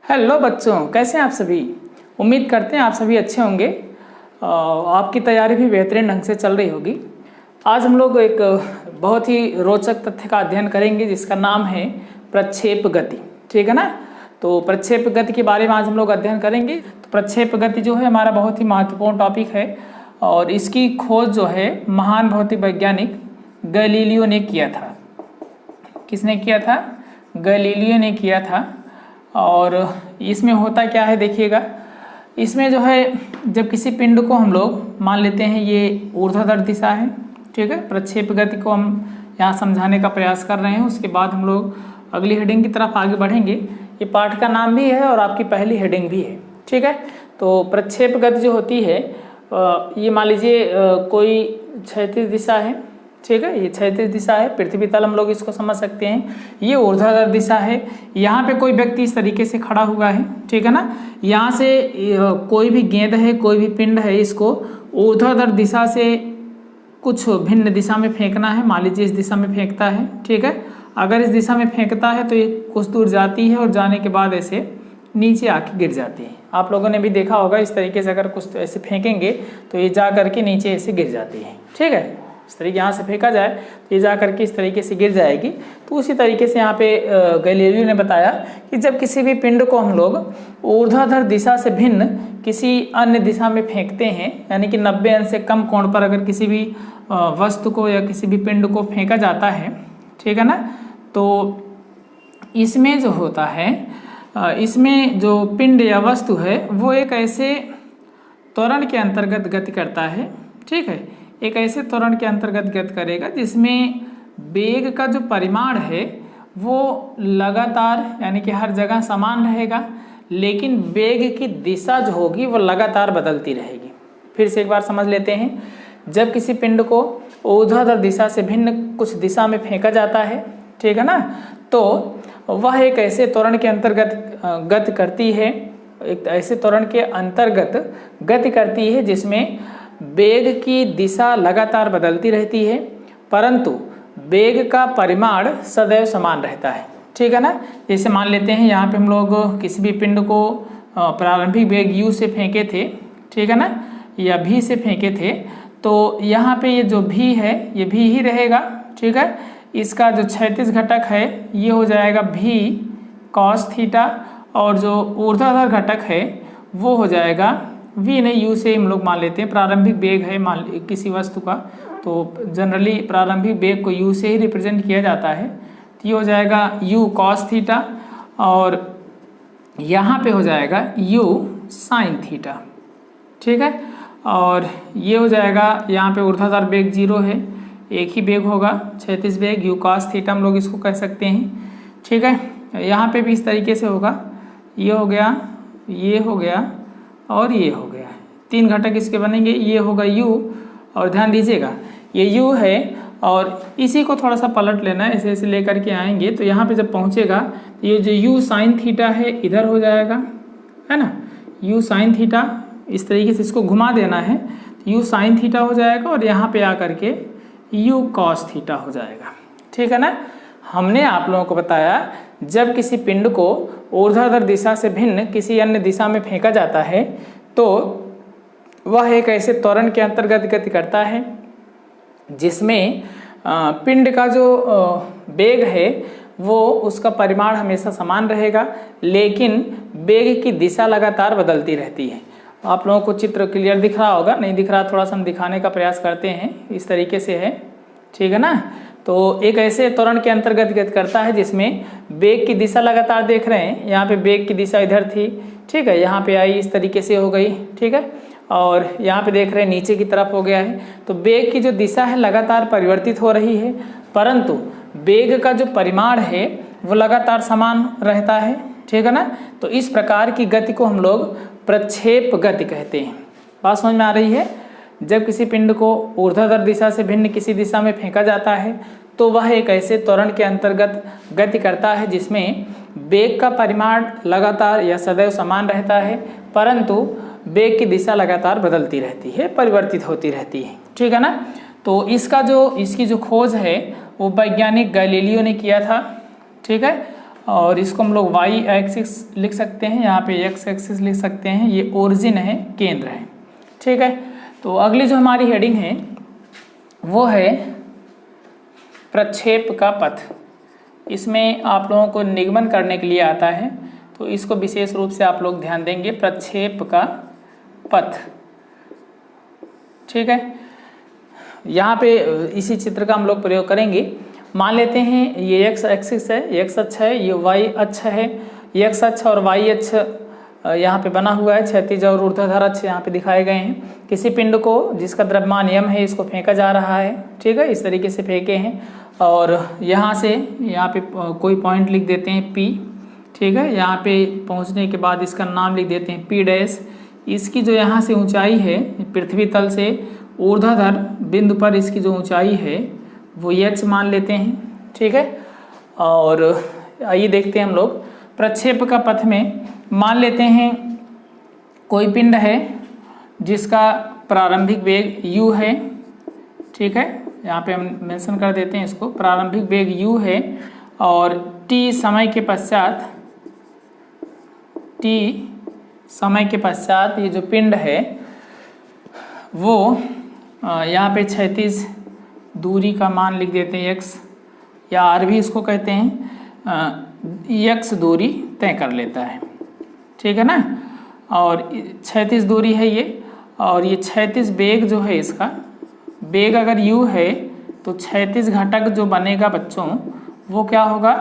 Hello बच्चों, कैसे हैं आप सभी। उम्मीद करते हैं आप सभी अच्छे होंगे। आपकी तैयारी भी बेहतरीन ढंग से चल रही होगी। आज हम लोग एक बहुत ही रोचक तथ्य का अध्ययन करेंगे जिसका नाम है प्रक्षेप गति। ठीक है ना। तो प्रक्षेप गति के बारे में आज हम लोग अध्ययन करेंगे। तो प्रक्षेप गति जो है हमारा बहुत ही महत्वपूर्ण टॉपिक है और इसकी खोज जो है महान भौतिक वैज्ञानिक गैलीलियो ने किया था। किसने किया था? गैलीलियो ने किया था। और इसमें होता क्या है देखिएगा, इसमें जो है जब किसी पिंड को हम लोग मान लेते हैं ये ऊर्ध्वाधर दिशा है, ठीक है। प्रक्षेप गति को हम यहाँ समझाने का प्रयास कर रहे हैं। उसके बाद हम लोग अगली हेडिंग की तरफ आगे बढ़ेंगे। ये पाठ का नाम भी है और आपकी पहली हेडिंग भी है, ठीक है। तो प्रक्षेप गति जो होती है ये मान लीजिए कोई क्षैतिज दिशा है, ठीक है। ये क्षैतिज दिशा है, पृथ्वी तल हम लोग इसको समझ सकते हैं। ये ऊर्ध्वाधर दिशा है। यहाँ पे कोई व्यक्ति इस तरीके से खड़ा हुआ है, ठीक है ना। यहाँ से कोई भी गेंद है, कोई भी पिंड है, इसको ऊर्ध्वाधर दिशा से कुछ भिन्न दिशा में फेंकना है। मान लीजिए इस दिशा में फेंकता है, ठीक है। अगर इस दिशा में फेंकता है तो ये कुछ दूर जाती है और जाने के बाद ऐसे नीचे आके गिर जाती है। आप लोगों ने भी देखा होगा इस तरीके से अगर कुछ ऐसे फेंकेंगे तो ये जा करके नीचे ऐसे गिर जाती है, ठीक है। इस तरीके यहाँ से फेंका जाए तो ये जा करके इस तरीके से गिर जाएगी। तो उसी तरीके से यहाँ पे गैलीलियो ने बताया कि जब किसी भी पिंड को हम लोग ऊर्ध्वाधर दिशा से भिन्न किसी अन्य दिशा में फेंकते हैं, यानी कि 90 अंश से कम कोण पर अगर किसी भी वस्तु को या किसी भी पिंड को फेंका जाता है, ठीक है ना, तो इसमें जो होता है इसमें जो पिंड या वस्तु है वो एक ऐसे त्वरण के अंतर्गत गति करता है, ठीक है। एक ऐसे त्वरण के अंतर्गत गति करेगा जिसमें वेग का जो परिमाण है वो लगातार यानी कि हर जगह समान रहेगा, लेकिन वेग की दिशा जो होगी वो लगातार बदलती रहेगी। फिर से एक बार समझ लेते हैं। जब किसी पिंड को ऊर्ध्वाधर दिशा से भिन्न कुछ दिशा में फेंका जाता है, ठीक है ना, तो वह एक ऐसे त्वरण के अंतर्गत गति करती है, एक ऐसे त्वरण के अंतर्गत गति करती है जिसमें वेग की दिशा लगातार बदलती रहती है, परंतु वेग का परिमाण सदैव समान रहता है, ठीक है ना। जैसे मान लेते हैं यहाँ पे हम लोग किसी भी पिंड को प्रारंभिक वेग u से फेंके थे, ठीक है ना, या v से फेंके थे, तो यहाँ पे ये जो v है ये v ही रहेगा, ठीक है। इसका जो क्षैतिज घटक है ये हो जाएगा v cos थीटा और जो ऊर्ध्वाधर घटक है वो हो जाएगा v नहीं u से हम लोग मान लेते हैं। प्रारंभिक वेग है मान किसी वस्तु का, तो जनरली प्रारंभिक वेग को u से ही रिप्रेजेंट किया जाता है। तो ये हो जाएगा u cos थीटा और यहाँ पे हो जाएगा u sin थीटा, ठीक है। और ये हो जाएगा यहाँ पे ऊर्ध्वाधर वेग 0 है, एक ही वेग होगा क्षैतिज वेग u cos थीटा हम लोग इसको कह सकते हैं, ठीक है। यहाँ पे भी इस तरीके से होगा, ये हो गया, ये हो गया और ये हो गया। 3 घटक इसके बनेंगे। ये होगा u और ध्यान दीजिएगा ये u है और इसी को थोड़ा सा पलट लेना है, ऐसे ऐसे लेकर के आएंगे तो यहाँ पे जब पहुँचेगा तो ये जो u sin थीटा है इधर हो जाएगा, है ना। u sin थीटा इस तरीके से इसको घुमा देना है तो u sin थीटा हो जाएगा और यहाँ पे आकर के u cos थीटा हो जाएगा, ठीक है ना। हमने आप लोगों को बताया जब किसी पिंड को ऊर्ध्वाधर दिशा से भिन्न किसी अन्य दिशा में फेंका जाता है तो वह एक ऐसे त्वरण के अंतर्गत गति करता है जिसमें पिंड का जो वेग है वो उसका परिमाण हमेशा समान रहेगा, लेकिन वेग की दिशा लगातार बदलती रहती है। आप लोगों को चित्र क्लियर दिख रहा होगा, नहीं दिख रहा थोड़ा सा हम दिखाने का प्रयास करते हैं। इस तरीके से है, ठीक है ना। तो एक ऐसे त्वरण के अंतर्गत गति करता है जिसमें वेग की दिशा लगातार देख रहे हैं। यहाँ पे वेग की दिशा इधर थी, ठीक है, यहाँ पे आई इस तरीके से हो गई, ठीक है, और यहाँ पे देख रहे हैं नीचे की तरफ हो गया है। तो वेग की जो दिशा है लगातार परिवर्तित हो रही है, परंतु वेग का जो परिमाण है वो लगातार समान रहता है, ठीक है ना। तो इस प्रकार की गति को हम लोग प्रक्षेप गति कहते हैं। बात समझ में आ रही है। जब किसी पिंड को ऊर्ध्वाधर दिशा से भिन्न किसी दिशा में फेंका जाता है तो वह एक ऐसे त्वरण के अंतर्गत गति करता है जिसमें वेग का परिमाण लगातार या सदैव समान रहता है, परंतु वेग की दिशा लगातार बदलती रहती है, परिवर्तित होती रहती है, ठीक है ना। तो इसकी जो खोज है वो वैज्ञानिक गैलीलियो ने किया था, ठीक है। और इसको हम लोग वाई एक्सिस लिख सकते हैं, यहाँ पे एक्स एक्सिस लिख सकते हैं। ये ओरिजिन है, केंद्र है, ठीक है। तो अगली जो हमारी हेडिंग है वो है प्रक्षेप का पथ। इसमें आप लोगों को निगमन करने के लिए आता है, तो इसको विशेष रूप से आप लोग ध्यान देंगे, प्रक्षेप का पथ, ठीक है। यहाँ पे इसी चित्र का हम लोग प्रयोग करेंगे। मान लेते हैं ये एक्स एक्सिस है, एक्स अक्ष है, ये वाई अक्ष है। एक्स अक्ष और वाई अक्ष यहाँ पे बना हुआ है, क्षैतिज और ऊर्ध्वाधर अक्ष यहाँ पे दिखाए गए हैं। किसी पिंड को जिसका द्रव्यमान m है, इसको फेंका जा रहा है, ठीक है, इस तरीके से फेंके हैं। और यहाँ से यहाँ पे कोई पॉइंट लिख देते हैं P, ठीक है। यहाँ पे पहुँचने के बाद इसका नाम लिख देते हैं P डैश। इसकी जो यहाँ से ऊंचाई है, पृथ्वी तल से ऊर्ध्वाधर बिंदु पर इसकी जो ऊंचाई है वो h मान लेते हैं, ठीक है। और आइए देखते हैं हम लोग प्रक्षेप का पथ में। मान लेते हैं कोई पिंड है जिसका प्रारंभिक वेग u है, ठीक है। यहाँ पे हम मेंशन कर देते हैं इसको, प्रारंभिक वेग u है और t समय के पश्चात ये जो पिंड है वो यहाँ पे क्षैतिज दूरी का मान लिख देते हैं x, या r भी इसको कहते हैं, x दूरी तय कर लेता है, ठीक है ना। और क्षैतिज दूरी है ये, और ये क्षैतिज वेग जो है, इसका वेग अगर u है तो क्षैतिज घटक जो बनेगा बच्चों वो क्या होगा,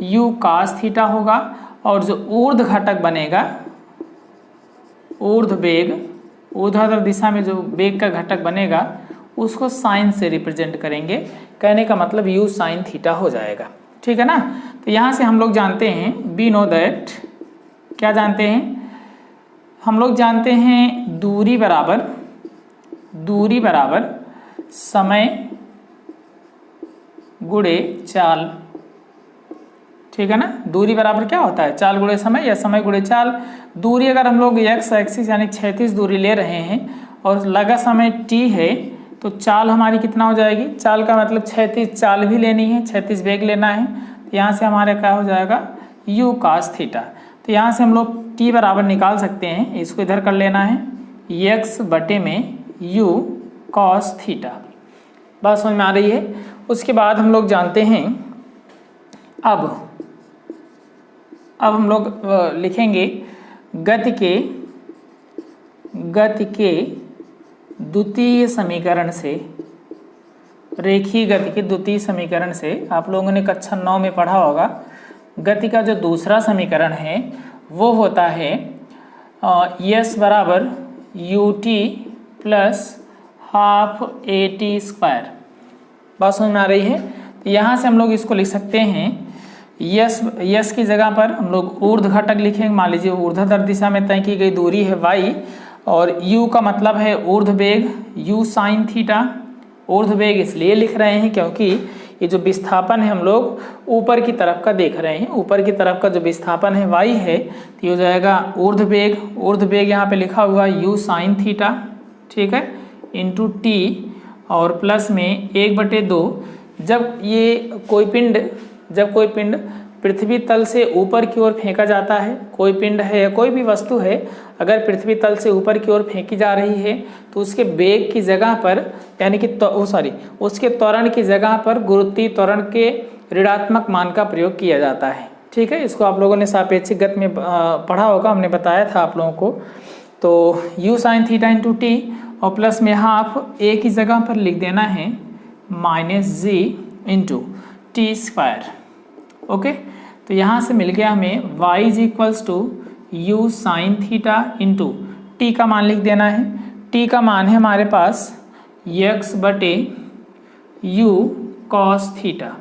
u cos थीटा होगा। और जो ऊर्ध्व घटक बनेगा, ऊर्ध्व वेग, ऊर्ध्वाधर दिशा में जो वेग का घटक बनेगा उसको साइन से रिप्रेजेंट करेंगे। कहने का मतलब u साइन थीटा हो जाएगा, ठीक है ना। तो यहाँ से हम लोग जानते हैं, वी नो दैट, क्या जानते हैं हम लोग, जानते हैं दूरी बराबर समय गुणे चाल, ठीक है ना। दूरी बराबर क्या होता है, चाल गुणे समय या समय गुणे चाल। दूरी अगर हम लोग एक्स एक्सिस यानी क्षैतिज दूरी ले रहे हैं और लगा समय t है, तो चाल हमारी कितना हो जाएगी, चाल का मतलब क्षैतिज चाल भी लेनी है, क्षैतिज वेग लेना है। तो यहाँ से हमारे क्या हो जाएगा, u cos थीटा। तो यहाँ से हम लोग t बराबर निकाल सकते हैं, इसको इधर कर लेना है, x बटे में u cos थीटा। बात समझ में आ रही है। उसके बाद हम लोग जानते हैं, अब हम लोग लिखेंगे गति के द्वितीय समीकरण से, रेखीय गति के द्वितीय समीकरण से। आप लोगों ने कक्षा 9 में पढ़ा होगा, गति का जो दूसरा समीकरण है वो होता है s बराबर ut प्लस हाफ at²। बात समझ में आ रही है। तो यहाँ से हम लोग इसको लिख सकते हैं, यस की जगह पर हम लोग ऊर्ध्व घटक लिखेंगे। मान लीजिए ऊर्ध्वाधर दिशा में तय की गई दूरी है y, और u का मतलब है ऊर्ध्व वेग, u साइन थीटा। ऊर्ध्व वेग इसलिए लिख रहे हैं क्योंकि ये जो विस्थापन है हम लोग ऊपर की तरफ का देख रहे हैं, ऊपर की तरफ का जो विस्थापन है y है, तो ये हो जाएगा ऊर्ध्व वेग यहाँ पे लिखा हुआ u साइन थीटा, ठीक है, इंटू t और प्लस में 1/2। जब कोई पिंड पृथ्वी तल से ऊपर की ओर फेंका जाता है, कोई पिंड है या कोई भी वस्तु है अगर पृथ्वी तल से ऊपर की ओर फेंकी जा रही है, तो उसके वेग की जगह पर, यानी कि उसके त्वरण की जगह पर गुरुत्वीय त्वरण के ऋणात्मक मान का प्रयोग किया जाता है, ठीक है। इसको आप लोगों ने सापेक्षिक गति में पढ़ा होगा, हमने बताया था आप लोगों को। तो u sine theta into T और प्लस में हाफ a की जगह पर लिख देना है -g इंटू t²। ओके, तो यहाँ से मिल गया हमें y is equals to u sine theta into t का मान लिख देना है। t का मान है हमारे पास x बटे u कॉस थीटा,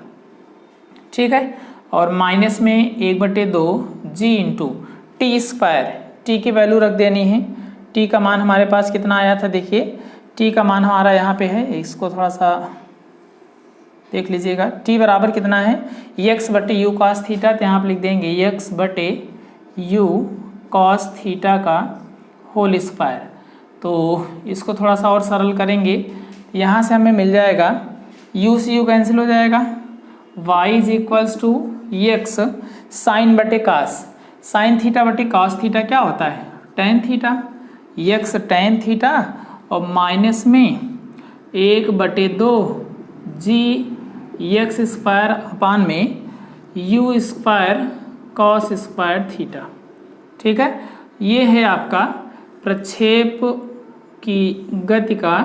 ठीक है, और माइनस में 1/2 g इंटू t²। t की वैल्यू रख देनी है। t का मान हमारे पास कितना आया था, देखिए t का मान हमारा यहाँ पे है, इसको थोड़ा सा देख लीजिएगा। t बराबर कितना है, x बटे u cos थीटा, तो यहाँ पर लिख देंगे x बटे u cos थीटा का होल स्क्वायर। तो इसको थोड़ा सा और सरल करेंगे, यहाँ से हमें मिल जाएगा u से u कैंसिल हो जाएगा, y is equals to x sine बटे कास, साइन थीटा बटे कास थीटा क्या होता है tan theta, x tan theta और माइनस में 1/2 जी एक्स स्क्वायर अपान में you square cos square theta. ठीक है, ये है आपका प्रक्षेप की गति का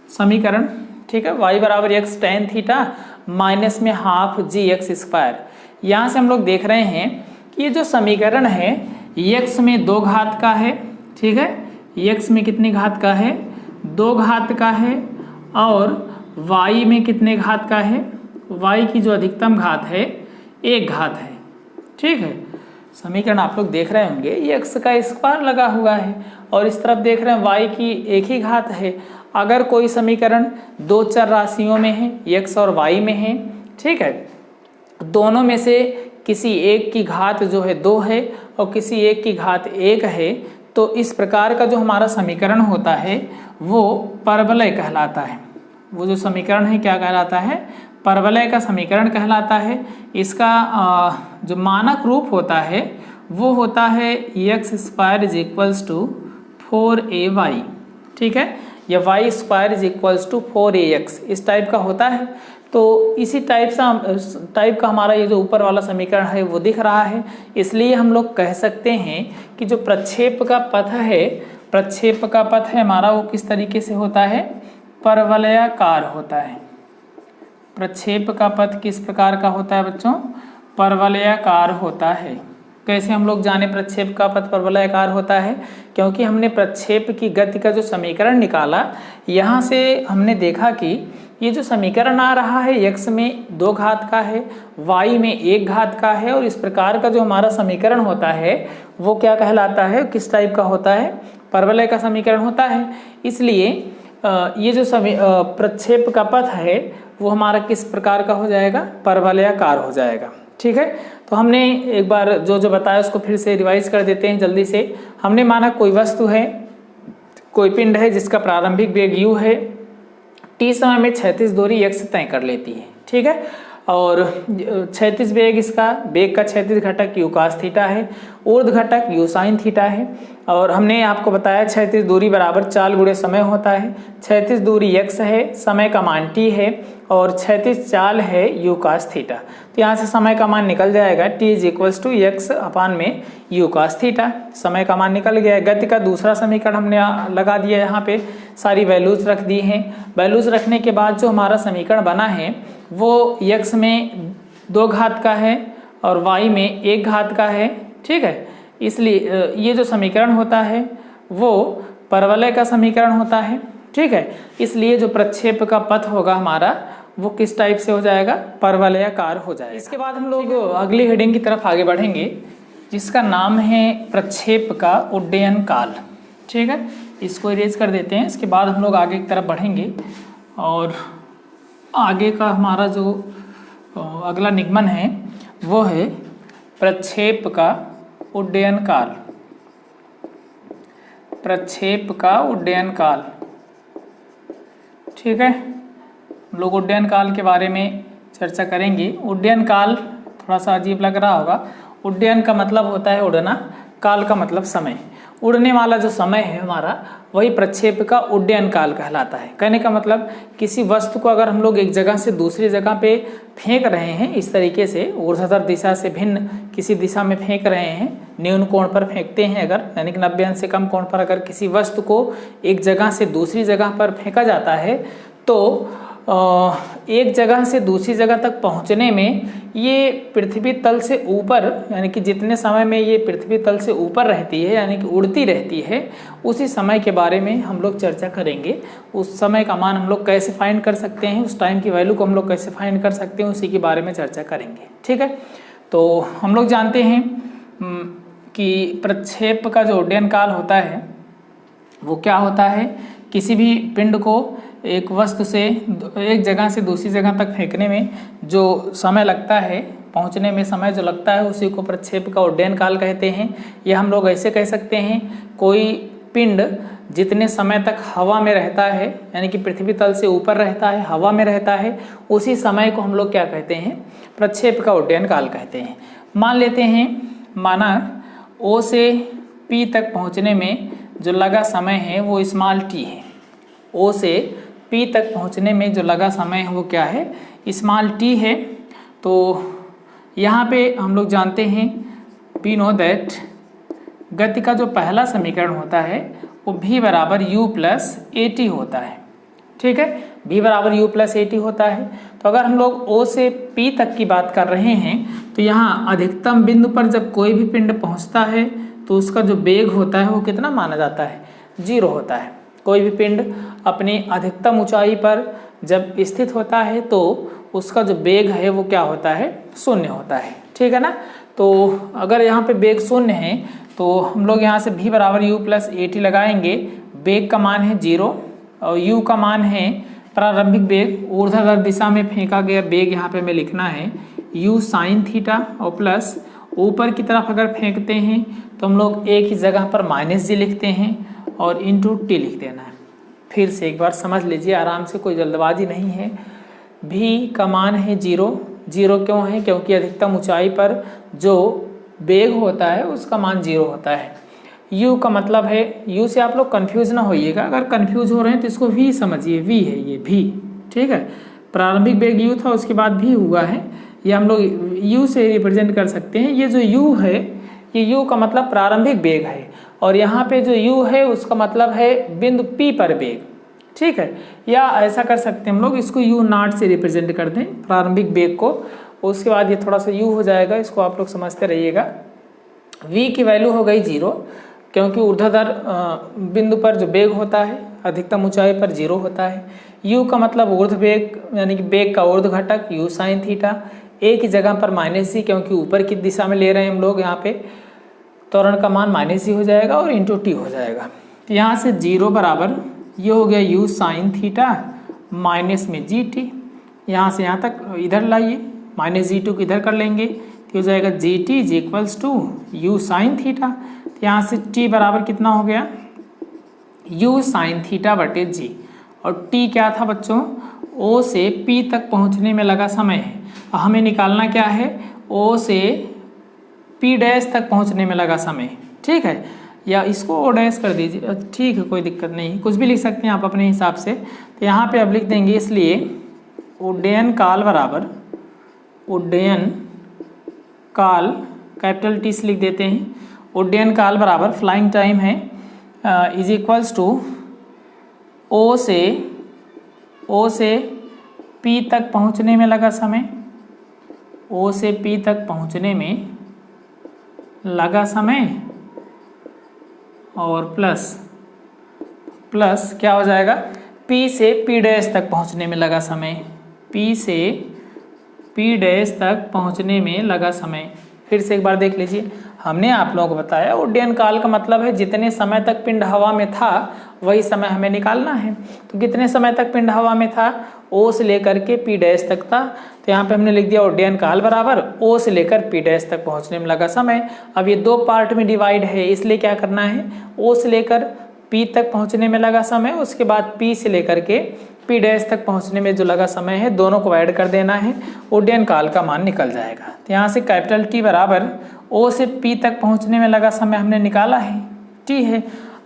समीकरण। ठीक है, y बराबर एक्स टेन थीटा माइनस में हाफ जी एक्स स्क्वायर। यहाँ से हम लोग देख रहे हैं कि ये जो समीकरण है x में 2 घात का है। ठीक है, x में कितनी घात का है 2 घात का है, और y में कितने घात का है, y की जो अधिकतम घात है 1 घात है। ठीक है, समीकरण आप लोग देख रहे होंगे ये x का स्क्वायर लगा हुआ है और इस तरफ देख रहे हैं y की 1 ही घात है। अगर कोई समीकरण 2 चर राशियों में है x और y में है, ठीक है, दोनों में से किसी एक की घात जो है 2 है और किसी एक की घात 1 है, तो इस प्रकार का जो हमारा समीकरण होता है वो परवलय कहलाता है। वो जो समीकरण है क्या कहलाता है, परवलय का समीकरण कहलाता है। इसका जो मानक रूप होता है वो होता है x square is equals to 4ay। ठीक है, या y square is equals to 4ax, इस टाइप का होता है। तो इसी टाइप का हमारा ये जो ऊपर वाला समीकरण है वो दिख रहा है। इसलिए हम लोग कह सकते हैं कि जो प्रक्षेप का पथ है, प्रक्षेप का पथ है हमारा वो किस तरीके से होता है, परवलयाकार होता है। प्रक्षेप का पथ किस प्रकार का होता है बच्चों, परवलयाकार होता है। कैसे हम लोग जाने प्रक्षेप का पथ परवलयाकार होता है, क्योंकि हमने प्रक्षेप की गति का जो समीकरण निकाला, यहाँ से हमने देखा कि ये जो समीकरण आ रहा है x में 2 घात का है, y में 1 घात का है, और इस प्रकार का जो हमारा समीकरण होता है वो क्या कहलाता है, किस टाइप का होता है, परवलय का समीकरण होता है। इसलिए ये जो प्रक्षेप का पथ है वो हमारा किस प्रकार का हो जाएगा, परवलयाकार हो जाएगा। ठीक है, तो हमने एक बार जो बताया उसको फिर से रिवाइज कर देते हैं जल्दी से। हमने माना कोई वस्तु है, कोई पिंड है जिसका प्रारंभिक वेग u है, t समय में क्षैतिज दूरी x तय कर लेती है। ठीक है, और क्षैतिज वेग, इसका वेग का क्षैतिज घटक u cos थीटा है, ऊर्ध्व घटक u sin थीटा है, और हमने आपको बताया क्षैतिज दूरी बराबर चाल गुणे समय होता है। क्षैतिज दूरी x है, समय का मान t है, और क्षैतिज चाल है u cos थीटा। तो यहाँ से समय का मान निकल जाएगा t is equals to x upon में u cos थीटा। समय का मान निकल गया। गति का दूसरा समीकरण हमने लगा दिया, यहाँ पे सारी वैल्यूज रख दी हैं। वैल्यूज रखने के बाद जो हमारा समीकरण बना है वो x में 2 घात का है और y में 1 घात का है। ठीक है, इसलिए ये जो समीकरण होता है वो परवलय का समीकरण होता है। ठीक है, इसलिए जो प्रक्षेप का पथ होगा हमारा वो किस टाइप से हो जाएगा, परवलयाकार हो जाएगा। इसके बाद हम लोग अगली हेडिंग की तरफ आगे बढ़ेंगे जिसका नाम है प्रक्षेप का उड्डयन काल। ठीक है, इसको इरेज कर देते हैं। इसके बाद हम लोग आगे की तरफ बढ़ेंगे और आगे का हमारा जो अगला निगमन है वो है प्रक्षेप का उड्डयन काल। प्रक्षेप का उड्डयन काल। ठीक है, हम लोग उड्डयन काल के बारे में चर्चा करेंगे। उड्डयन काल थोड़ा सा अजीब लग रहा होगा। उड्डयन का मतलब होता है उड़ना, काल का मतलब समय। उड़ने वाला जो समय है हमारा वही प्रक्षेप का उड्डयन काल कहलाता है। कहने का मतलब किसी वस्तु को अगर हम लोग एक जगह से दूसरी जगह पे फेंक रहे हैं, इस तरीके से ऊर्ध्वाधर दिशा से भिन्न किसी दिशा में फेंक रहे हैं, न्यून कोण पर फेंकते हैं अगर, यानी कि 90 अंश से कम कोण पर अगर किसी वस्तु को एक जगह से दूसरी जगह पर फेंका जाता है तो एक जगह से दूसरी जगह तक पहुंचने में ये पृथ्वी तल से ऊपर, यानी कि जितने समय में ये पृथ्वी तल से ऊपर रहती है, यानी कि उड़ती रहती है, उसी समय के बारे में हम लोग चर्चा करेंगे। उस समय का मान हम लोग कैसे फाइंड कर सकते हैं, उस टाइम की वैल्यू को हम लोग कैसे फाइंड कर सकते हैं, उसी के बारे में चर्चा करेंगे। ठीक है, तो हम लोग जानते हैं कि प्रक्षेप का जो उड्डयन काल होता है वो क्या होता है, किसी भी पिंड को एक वस्तु से एक जगह से दूसरी जगह तक फेंकने में जो समय लगता है, पहुंचने में समय जो लगता है, उसी को प्रक्षेप का उड्डयन काल कहते हैं। या हम लोग ऐसे कह सकते हैं, कोई पिंड जितने समय तक हवा में रहता है, यानी कि पृथ्वी तल से ऊपर रहता है, हवा में रहता है, उसी समय को हम लोग क्या कहते हैं, प्रक्षेप का उड्डयन काल कहते हैं। मान लेते हैं, माना O से P तक पहुंचने में जो लगा समय है वो स्मॉल t है। O से P तक पहुंचने में जो लगा समय है वो क्या है, स्मॉल t है। तो यहाँ पे हम लोग जानते हैं, वी नो दैट गति का जो पहला समीकरण होता है वो v बराबर u प्लस ए टी होता है। ठीक है, v बराबर u प्लस ए टी होता है। तो अगर हम लोग O से P तक की बात कर रहे हैं तो यहाँ अधिकतम बिंदु पर जब कोई भी पिंड पहुँचता है तो उसका जो वेग होता है वो कितना माना जाता है, 0 होता है। कोई भी पिंड अपनी अधिकतम ऊंचाई पर जब स्थित होता है तो उसका जो वेग है वो क्या होता है, 0 होता है। ठीक है ना। तो अगर यहाँ पे वेग 0 है तो हम लोग यहाँ से v बराबर u प्लस ए टी लगाएंगे। वेग का मान है 0 और u का मान है प्रारंभिक वेग, ऊर्ध्वाधर दिशा में फेंका गया वेग यहाँ पे हमें लिखना है u साइन थीटा, और प्लस ऊपर की तरफ अगर फेंकते हैं तो हम लोग एक ही जगह पर -g लिखते हैं और इंटू टी लिख देना है। फिर से एक बार समझ लीजिए आराम से, कोई जल्दबाजी नहीं है। v का मान है 0, 0 क्यों है, क्योंकि अधिकतम ऊंचाई पर जो वेग होता है उसका मान 0 होता है। u का मतलब है, u से आप लोग कंफ्यूज ना होइएगा, अगर कंफ्यूज हो रहे हैं तो इसको v समझिए, v है ये v। ठीक है, प्रारंभिक वेग u था, उसके बाद v हुआ है, ये हम लोग u से रिप्रेजेंट कर सकते हैं। ये जो u है, ये u का मतलब प्रारंभिक वेग है, और यहाँ पे जो u है उसका मतलब है बिंदु P पर वेग। ठीक है, या ऐसा कर सकते हैं हम लोग, इसको u नॉट से रिप्रेजेंट कर दें प्रारंभिक वेग को, उसके बाद ये थोड़ा सा u हो जाएगा, इसको आप लोग समझते रहिएगा। v की वैल्यू हो गई 0, क्योंकि ऊर्ध्वाधर बिंदु पर जो वेग होता है अधिकतम ऊंचाई पर 0 होता है। u का मतलब ऊर्ध्व वेग, यानी कि वेग का ऊर्ध्व घटक u साइन थीटा, एक ही जगह पर -g, क्योंकि ऊपर की दिशा में ले रहे हैं हम लोग, यहाँ पे त्वरण का मान -g हो जाएगा और इंटू टी हो जाएगा। तो यहाँ से 0 बराबर ये हो गया u साइन थीटा माइनस में जी टी, यहाँ से यहाँ तक इधर लाइए, -g2 को इधर कर लेंगे तो हो जाएगा g t is equals to u sine theta. तो यहाँ से t बराबर कितना हो गया, u साइन थीटा बटे g, और t क्या था बच्चों, O से P तक पहुँचने में लगा समय है। हमें निकालना क्या है, O से P डैश तक पहुँचने में लगा समय। ठीक है, या इसको O डैश कर दीजिए, ठीक है, कोई दिक्कत नहीं, कुछ भी लिख सकते हैं आप अपने हिसाब से। तो यहाँ पे अब लिख देंगे, इसलिए उड्डयन काल बराबर, उड्डयन काल कैपिटल T से लिख देते हैं, उड्डयन काल बराबर फ्लाइंग टाइम है इज इक्वल्स टू O से P तक पहुंचने में लगा समय, O से P तक पहुंचने में लगा समय, और प्लस क्या हो जाएगा, P से P डैश तक पहुंचने में लगा समय, P से P डैश तक पहुंचने में लगा समय। फिर से एक बार देख लीजिए, हमने आप लोगों को बताया उड्डयन काल का मतलब है जितने समय तक पिंड हवा में था वही समय हमें निकालना है। तो कितने समय तक पिंड हवा में था, O से लेकर के P डैश तक था, तो यहाँ पे हमने लिख दिया उड्डयन काल बराबर O से लेकर P डैश तक पहुँचने में लगा समय। अब ये 2 पार्ट में डिवाइड है, इसलिए क्या करना है, O से लेकर P तक पहुँचने में लगा समय, उसके बाद P से लेकर के P डैश तक पहुँचने में जो लगा समय है, दोनों को ऐड कर देना है, उड्डयन काल का मान निकल जाएगा। तो यहाँ से कैपिटल T बराबर O से P तक पहुँचने में लगा समय हमने निकाला है, T है।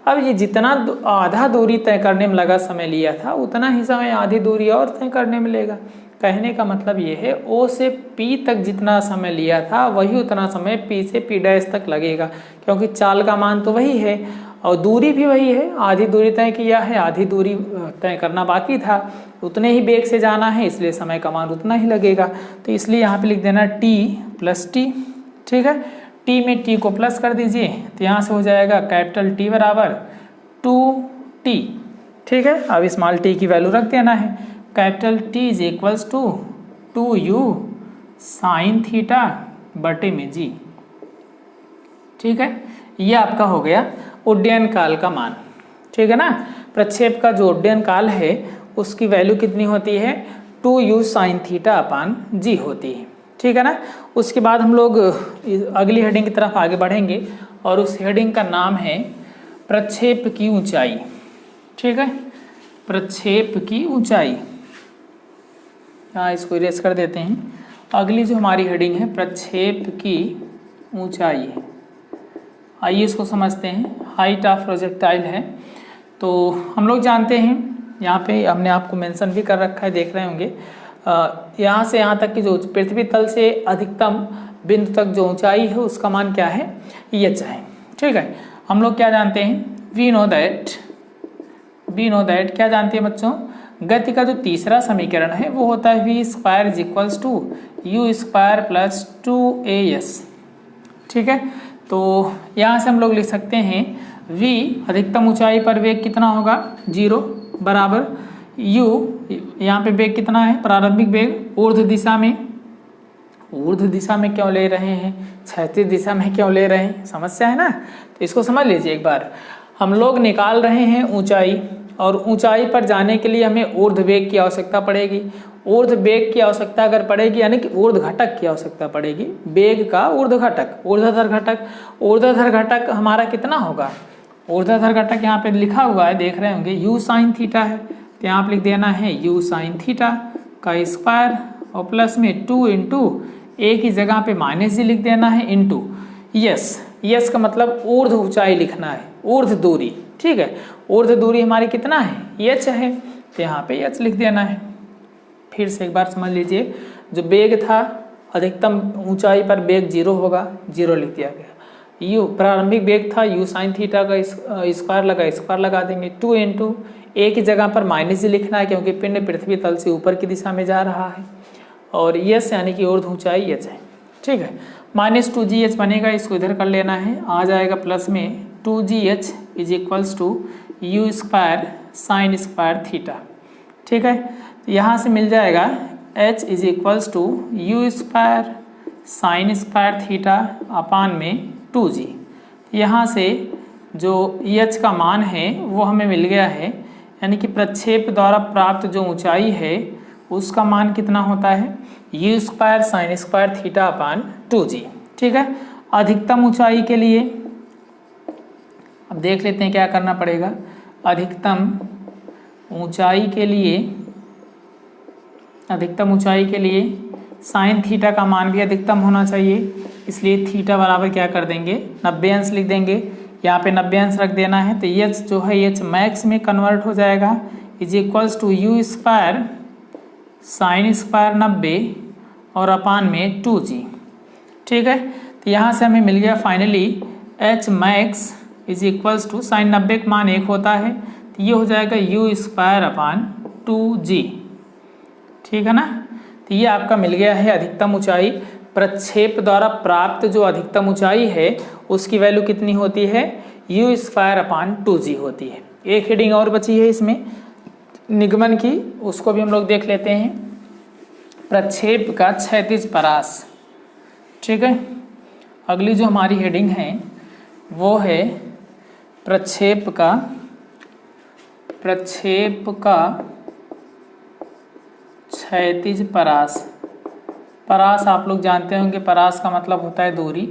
अब ये जितना आधा दूरी तय करने में लगा समय लिया था उतना ही समय आधी दूरी और तय करने में लेगा। कहने का मतलब ये है O से P तक जितना समय लिया था वही उतना समय P से P डैश तक लगेगा, क्योंकि चाल का मान तो वही है और दूरी भी वही है। आधी दूरी तय किया है, आधी दूरी तय करना बाकी था, उतने ही वेग से जाना है, इसलिए समय का मान उतना ही लगेगा। तो इसलिए यहाँ पे लिख देना T प्लस T। ठीक है, T में T को प्लस कर दीजिए, तो यहाँ से हो जाएगा कैपिटल T बराबर 2T। ठीक है, अब स्मॉल t की वैल्यू रख देना है, capital T is equals to 2u sine theta बटे में g। ठीक है, ये आपका हो गया उड्डयन काल का मान। ठीक है ना, प्रक्षेप का जो उड्डयन काल है उसकी वैल्यू कितनी होती है, 2u sine theta upon g होती है। ठीक है ना, उसके बाद हम लोग अगली हेडिंग की तरफ आगे बढ़ेंगे और उस हेडिंग का नाम है प्रक्षेप की ऊंचाई। ठीक है। प्रक्षेप की ऊंचाई, यहाँ इसको इरेज कर देते हैं। अगली जो हमारी हेडिंग है प्रक्षेप की ऊंचाई है। आइए इसको समझते हैं। हाइट ऑफ प्रोजेक्टाइल है, तो हम लोग जानते हैं, यहाँ पे हमने आपको मेंशन भी कर रखा है, देख रहे होंगे। यहाँ से यहाँ तक की जो पृथ्वी तल से अधिकतम बिंदु तक जो ऊंचाई है उसका मान क्या है, h है। ठीक है। हम लोग क्या जानते हैं, वी नो दैट क्या जानते हैं बच्चों, गति का जो तीसरा समीकरण है वो होता है v square is equals to u square plus 2as। ठीक है। तो यहाँ से हम लोग लिख सकते हैं v अधिकतम ऊंचाई पर वेग कितना होगा, 0 बराबर u, यहाँ पे वेग कितना है, प्रारंभिक वेग ऊर्ध्व दिशा में। ऊर्ध्व दिशा में क्यों ले रहे हैं, क्षैतिज दिशा में क्यों ले रहे हैं, समस्या है ना। तो इसको समझ लीजिए एक बार। हम लोग निकाल रहे हैं ऊंचाई, और ऊंचाई पर जाने के लिए हमें ऊर्ध्व वेग की आवश्यकता पड़ेगी। ऊर्ध्व वेग की आवश्यकता अगर पड़ेगी यानी कि ऊर्ध्व घटक की आवश्यकता पड़ेगी, वेग का ऊर्ध्व घटक, ऊर्ध्वाधर घटक। ऊर्ध्वाधर घटक हमारा कितना होगा, ऊर्ध्वाधर घटक यहाँ पे लिखा हुआ है, देख रहे होंगे, u साइन थीटा है। तो यहाँ पे लिख देना है u साइन थीटा का स्क्वायर और प्लस में 2 इंटू ए की जगह पे -g लिख देना है इंटू यस का मतलब ऊर्ध्व ऊंचाई लिखना है, ऊर्ध्व दूरी। ठीक है। ऊर्ध्व दूरी हमारी कितना है, h है, तो यहाँ पे h लिख देना है। फिर से एक बार समझ लीजिए, जो वेग था अधिकतम ऊंचाई पर वेग 0 होगा, 0 लिख दिया गया। u प्रारंभिक वेग था u साइन थीटा का स्क्वायर लगा देंगे। 2 इंटू ए की जगह पर -g लिखना है क्योंकि पिंड पृथ्वी तल से ऊपर की दिशा में जा रहा है, और यस यानी कि ऊर्ध्व ऊंचाई h है। ठीक है। -2gh बनेगा, इसको इधर कर लेना है, आ जाएगा प्लस में 2gh is equals to u square sine square theta. ठीक है। तो यहाँ से मिल जाएगा h is equals to u square sine square theta upon में 2g। यहाँ से जो h का मान है वो हमें मिल गया है, यानी कि प्रक्षेप द्वारा प्राप्त जो ऊंचाई है उसका मान कितना होता है, u square sine square theta अपान 2g। ठीक है। अधिकतम ऊंचाई के लिए अब देख लेते हैं क्या करना पड़ेगा। अधिकतम ऊंचाई के लिए साइन थीटा का मान भी अधिकतम होना चाहिए, इसलिए थीटा बराबर क्या कर देंगे, 90 अंश लिख देंगे। यहाँ पे 90 अंश रख देना है, तो एच जो है एच मैक्स में कन्वर्ट हो जाएगा, is equals to u square sine square 90 और अपान में 2g। ठीक है। तो यहाँ से हमें मिल गया finally h max is equals to sine 90 का मान 1 होता है, तो ये हो जाएगा यू स्क्वायर अपान 2g। ठीक है ना। तो ये आपका मिल गया है अधिकतम ऊंचाई। प्रक्षेप द्वारा प्राप्त जो अधिकतम ऊंचाई है उसकी वैल्यू कितनी होती है, यू स्क्वायर अपान 2g होती है। एक हेडिंग और बची है इसमें निगमन की, उसको भी हम लोग देख लेते हैं। प्रक्षेप का क्षैतिज परास। ठीक है। अगली जो हमारी हेडिंग है वो है प्रक्षेप का क्षैतिज परास। परास आप लोग जानते होंगे, परास का मतलब होता है दूरी।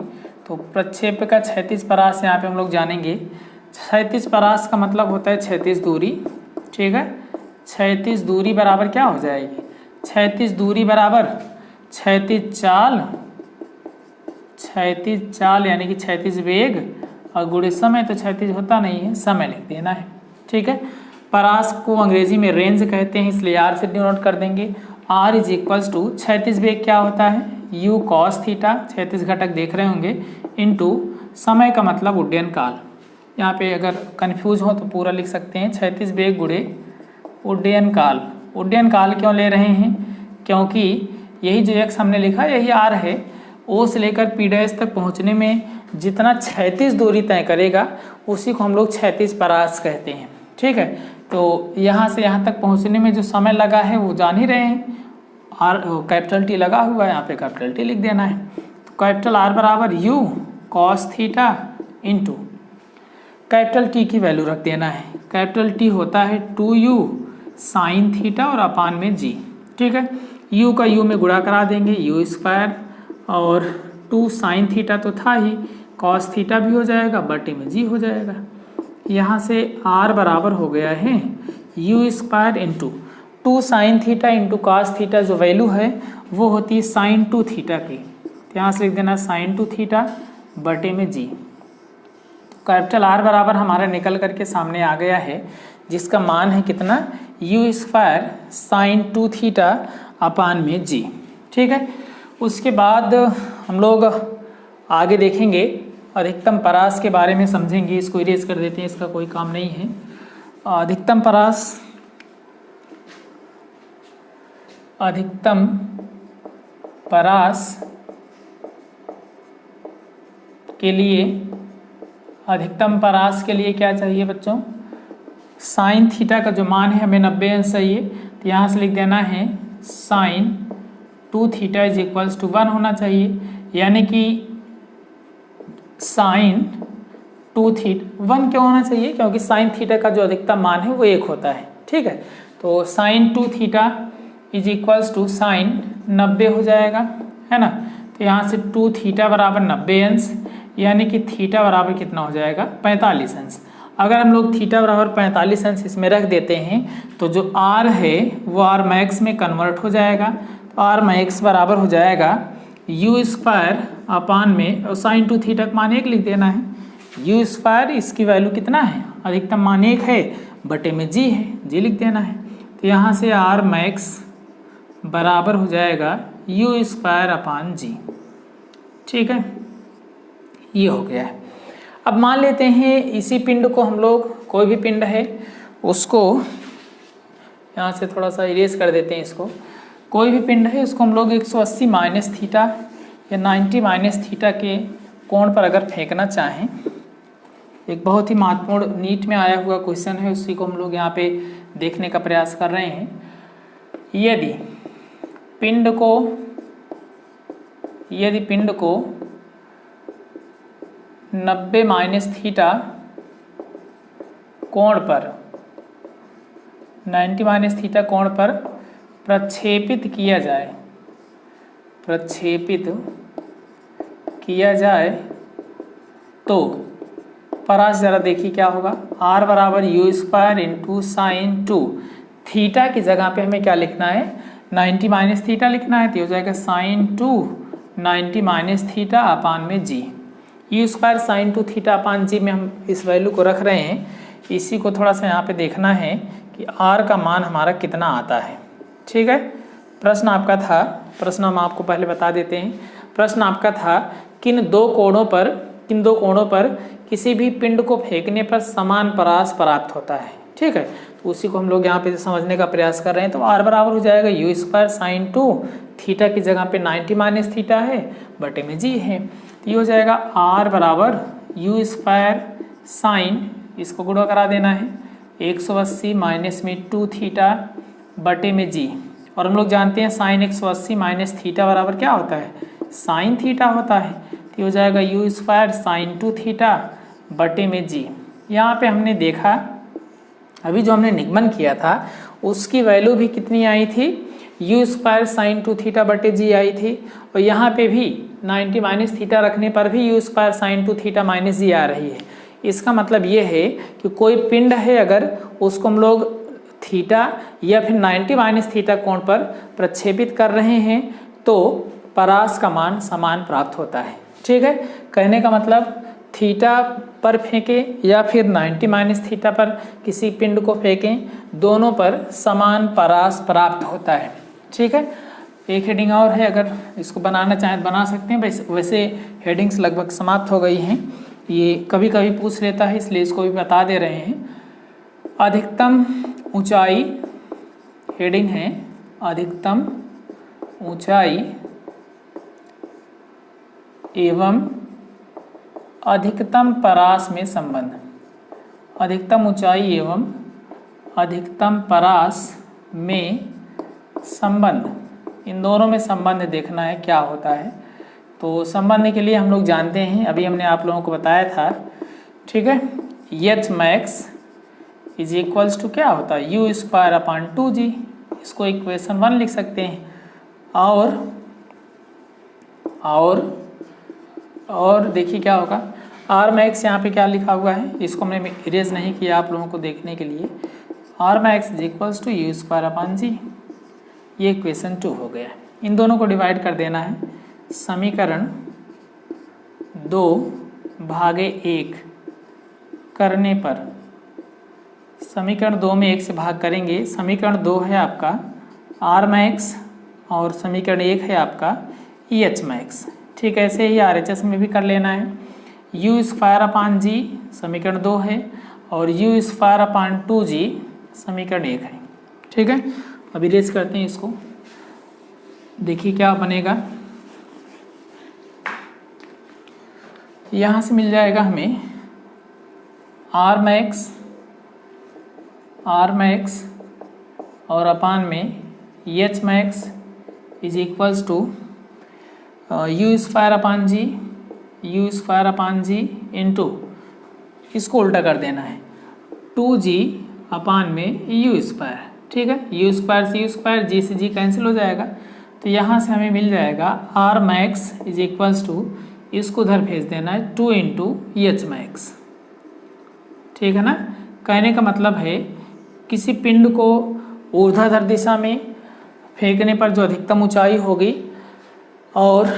तो प्रक्षेप का क्षैतिज परास यहाँ पे हम लोग जानेंगे। क्षैतिज परास का मतलब होता है क्षैतिज दूरी। ठीक है। क्षैतिज दूरी बराबर क्या हो जाएगी, क्षैतिज दूरी बराबर क्षैतिज चाल यानी कि क्षैतिज वेग और गुणे समय, तो क्षैतिज होता नहीं है, समय लिख देना है। ठीक है। परास को अंग्रेजी में रेंज कहते हैं, इसलिए आर से डिनोट कर देंगे। आर इज इक्वल्स टू क्षैतिज वेग क्या होता है, यू कॉस थीटा, क्षैतिज घटक देख रहे होंगे, इनटू समय का मतलब उड्डयन काल। यहाँ पे अगर कन्फ्यूज हो तो पूरा लिख सकते हैं, क्षैतिज वेग गुणे उड्डयन काल। उड्डयन काल क्यों ले रहे हैं, क्योंकि यही जो एक्स हमने लिखा यही आर है, ओ से लेकर पी डैश तक पहुँचने में जितना क्षैतिज दूरी तय करेगा उसी को हम लोग क्षैतिज परास कहते हैं। ठीक है। तो यहाँ से यहाँ तक पहुँचने में जो समय लगा है वो जान ही रहे हैं, आर कैपिटल टी लगा हुआ है, यहाँ पे कैपिटल टी लिख देना है। तो कैपिटल आर बराबर you cos theta into capital T की वैल्यू रख देना है। कैपिटल टी होता है 2u साइन थीटा और अपान में g। ठीक है। u का u में गुणा करा देंगे, यू स्क्वायर और 2 साइन थीटा तो था ही, कॉस थीटा भी हो जाएगा, बटे में g हो जाएगा। यहाँ से r बराबर हो गया है u square into 2 sine theta into cos theta, जो वैल्यू है वो होती है साइन 2 थीटा की। तो यहाँ से लिख देना साइन 2 थीटा बटे में जी। तो कैपिटल R बराबर हमारा निकल करके सामने आ गया है, जिसका मान है कितना, you square sine 2 theta upon में जी। ठीक है, उसके बाद हम लोग आगे देखेंगे, अधिकतम परास के बारे में समझेंगे। इसको इरेज कर देते हैं, इसका कोई काम नहीं है। अधिकतम परास के लिए क्या चाहिए बच्चों, साइन थीटा का जो मान है हमें 90 अंश चाहिए। तो यहाँ से लिख देना है sine 2 theta is equals to 1 होना चाहिए, यानी कि साइन 2 थीटा 1 क्यों होना चाहिए, क्योंकि साइन थीटा का जो अधिकतम मान है वो 1 होता है। ठीक है, तो sine 2 theta is equals to sine 90 हो जाएगा, है ना। तो यहाँ से 2 थीटा बराबर 90 अंश, यानी कि थीटा बराबर कितना हो जाएगा, 45 अंश। अगर हम लोग थीटा बराबर 45 अंश इसमें रख देते हैं तो जो r है वो r मैक्स में कन्वर्ट हो जाएगा। तो r मैक्स बराबर हो जाएगा यू स्क्वायर अपान में, और साइन 2 थीटा का मान 1 लिख देना है, यू स्क्वायर इसकी वैल्यू कितना है, अधिकतम मान 1 है, बटे में जी है, जी लिख देना है। तो यहाँ से r मैक्स बराबर हो जाएगा यू स्क्वायर अपान जी। ठीक है, ये हो गया है। अब मान लेते हैं इसी पिंड को हम लोग, कोई भी पिंड है उसको यहाँ से थोड़ा सा इरेज कर देते हैं इसको, कोई भी पिंड है उसको हम लोग 180 माइनस थीटा या 90 माइनस थीटा के कोण पर अगर फेंकना चाहें, एक बहुत ही महत्वपूर्ण नीट में आया हुआ क्वेश्चन है, उसी को हम लोग यहाँ पे देखने का प्रयास कर रहे हैं। यदि पिंड को 90 माइनस थीटा कोण पर, 90 माइनस थीटा कोण पर प्रक्षेपित किया जाए तो परास जरा देखिए क्या होगा, r बराबर you square into sine 2 theta की जगह पे हमें क्या लिखना है, 90 माइनस थीटा लिखना है। तो हो जाएगा साइन 2 90 माइनस थीटा अपान में g. U square sine 2 theta upon g में हम इस वैल्यू को रख रहे हैं। इसी को थोड़ा सा यहाँ पे देखना है कि r का मान हमारा कितना आता है। ठीक है, प्रश्न आपका था, प्रश्न हम आपको पहले बता देते हैं। प्रश्न आपका था किन दो कोणों पर किसी भी पिंड को फेंकने पर समान परास प्राप्त होता है। ठीक है, तो उसी को हम लोग यहाँ पे समझने का प्रयास कर रहे हैं। तो r बराबर हो जाएगा यू स्क्वायर साइन 2 थीटा की जगह पे 90 माइनस थीटा है, बटे में जी है। तो ये हो जाएगा r बराबर यू स्क्वायर साइन, इसको गुणा करा देना है 180 माइनस में 2 थीटा बटे में जी। और हम लोग जानते हैं साइन 180 माइनस थीटा बराबर क्या होता है, साइन थीटा होता है। तो हो जाएगा यू स्क्वायर साइन 2 थीटा बटे में जी। यहाँ पे हमने देखा अभी जो हमने निगमन किया था उसकी वैल्यू भी कितनी आई थी, यू स्क्वायर साइन 2 थीटा बटे जी आई थी। और यहाँ पे भी 90 माइनस थीटा रखने पर भी u square sine 2 theta minus g आ रही है। इसका मतलब ये है कि कोई पिंड है अगर उसको हम लोग थीटा या फिर 90 माइनस थीटा कोण पर प्रक्षेपित कर रहे हैं तो परास का मान समान प्राप्त होता है। ठीक है, कहने का मतलब थीटा पर फेंकें या फिर 90 माइनस थीटा पर किसी पिंड को फेंकें, दोनों पर समान परास प्राप्त होता है। ठीक है, एक हेडिंग और है, अगर इसको बनाना चाहें तो बना सकते हैं। वैसे हेडिंग्स लगभग समाप्त हो गई हैं, ये कभी कभी पूछ लेता है इसलिए इसको भी बता दे रहे हैं। अधिकतम ऊंचाई, हेडिंग है अधिकतम ऊंचाई एवं अधिकतम परास में संबंध। अधिकतम ऊंचाई एवं अधिकतम परास में संबंध, इन दोनों में संबंध देखना है क्या होता है। तो संबंध के लिए हम लोग जानते हैं, अभी हमने आप लोगों को बताया था। ठीक है, h max is equals to क्या होता है, यू स्क्वायर अपान 2g। इसको इक्वेशन 1 लिख सकते हैं। और देखिए क्या होगा, आर मैक्स यहाँ पे क्या लिखा हुआ है, इसको मैंने इरेज नहीं किया आप लोगों को देखने के लिए। R max is equals to u square upon g. ये क्वेश्चन 2 हो गया। इन दोनों को डिवाइड कर देना है। समीकरण 2/1 करने पर, समीकरण 2 में 1 से भाग करेंगे। समीकरण 2 है आपका आर मैक्स और समीकरण 1 है आपका ई एच मैक्स। ठीक है, ऐसे ही आर एच एस में भी कर लेना है। यू स्क्वायर अपान जी समीकरण 2 है और यू स्क्वायर अपान 2g समीकरण 1 है। ठीक है, अब इरेज करते हैं इसको, देखिए क्या बनेगा। यहाँ से मिल जाएगा हमें आर मैक्स और अपान में H max is equals to u square upon g into, इसको उल्टा कर देना है, 2g अपान में यू स्क्वायर। ठीक है, यू स्क्वायर से यू स्क्वायर, जी से जी कैंसिल हो जाएगा, तो यहाँ से हमें मिल जाएगा R max is equals to, इसको उधर भेज देना है 2 इंटू एच मैक्स। ठीक है ना, कहने का मतलब है किसी पिंड को ऊर्ध्वाधर दिशा में फेंकने पर जो अधिकतम ऊंचाई होगी, और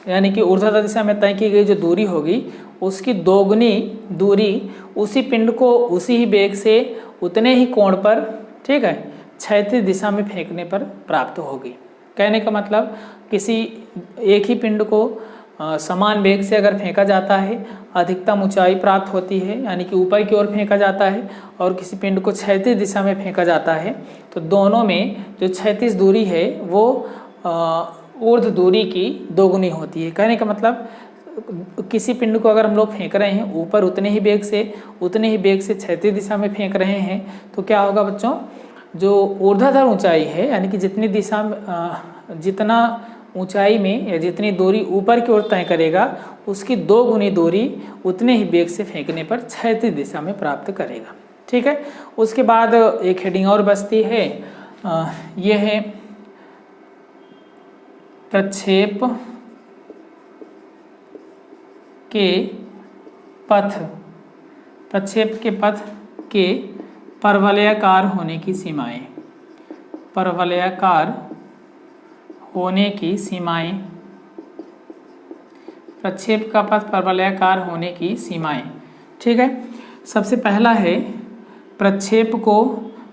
यानी कि ऊर्ध्वाधर दिशा में तय की गई जो दूरी होगी उसकी दोगुनी दूरी उसी पिंड को उसी ही वेग से उतने ही कोण पर, ठीक है, क्षैतिज दिशा में फेंकने पर प्राप्त होगी। कहने का मतलब किसी एक ही पिंड को समान वेग से अगर फेंका जाता है अधिकतम ऊंचाई प्राप्त होती है, यानी कि ऊपर की ओर फेंका जाता है, और किसी पिंड को क्षैतिज दिशा में फेंका जाता है तो दोनों में जो क्षैतिज दूरी है वो ऊर्ध्व दूरी की दोगुनी होती है। कहने का मतलब किसी पिंड को अगर हम लोग फेंक रहे हैं ऊपर उतने ही वेग से क्षैतिज दिशा में फेंक रहे हैं तो क्या होगा बच्चों, जो ऊर्ध्वाधर ऊंचाई है यानी कि जितनी दिशा में जितना ऊंचाई में या जितनी दूरी ऊपर की ओर तय करेगा उसकी 2 गुनी दूरी उतने ही वेग से फेंकने पर क्षैतिज दिशा में प्राप्त करेगा। ठीक है, उसके बाद एक हेडिंग और बचती है, यह है प्रक्षेप के पथ के परवलयाकार होने की सीमाएं। प्रक्षेप का पथ परवलयाकार होने की सीमाएं। ठीक है, सबसे पहला है प्रक्षेप को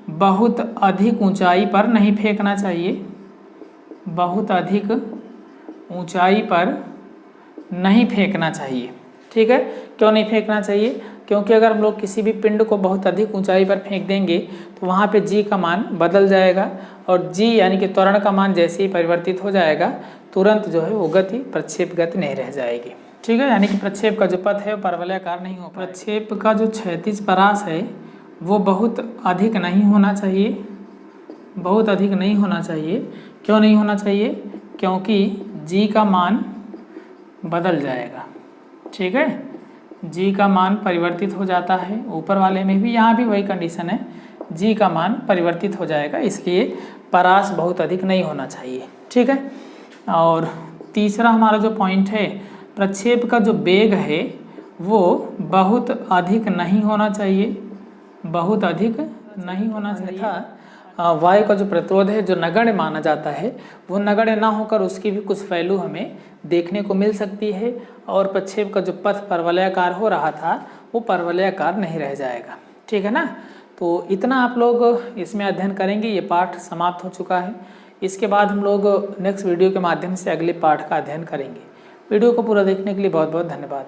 बहुत अधिक ऊंचाई पर नहीं फेंकना चाहिए। बहुत अधिक ऊंचाई पर नहीं फेंकना चाहिए। ठीक है, क्यों नहीं फेंकना चाहिए? क्योंकि अगर हम लोग किसी भी पिंड को बहुत अधिक ऊंचाई पर फेंक देंगे तो वहाँ पे जी का मान बदल जाएगा, और जी यानी कि त्वरण का मान जैसे ही परिवर्तित हो जाएगा तुरंत जो है वो गति प्रक्षेप गति नहीं रह जाएगी। ठीक है, यानी कि प्रक्षेप का जो पथ है वो परवलयाकार नहीं हो। प्रक्षेप का जो क्षैतिज परास है वो बहुत अधिक नहीं होना चाहिए। क्यों नहीं होना चाहिए? क्योंकि जी का मान बदल जाएगा। ठीक है, जी का मान परिवर्तित हो जाता है, ऊपर वाले में भी यहाँ भी वही कंडीशन है, जी का मान परिवर्तित हो जाएगा, इसलिए परास बहुत अधिक नहीं होना चाहिए। ठीक है, और तीसरा हमारा जो पॉइंट है, प्रक्षेप का जो वेग है वो बहुत अधिक नहीं होना चाहिए। वायु का जो प्रतिरोध है जो नगण्य माना जाता है वो नगण्य ना होकर उसकी भी कुछ वैल्यू हमें देखने को मिल सकती है, और प्रक्षेप का जो पथ परवलयाकार हो रहा था वो परवलयाकार नहीं रह जाएगा। ठीक है ना, तो इतना आप लोग इसमें अध्ययन करेंगे। ये पाठ समाप्त हो चुका है। इसके बाद हम लोग नेक्स्ट वीडियो के माध्यम से अगले पाठ का अध्ययन करेंगे। वीडियो को पूरा देखने के लिए बहुत बहुत धन्यवाद।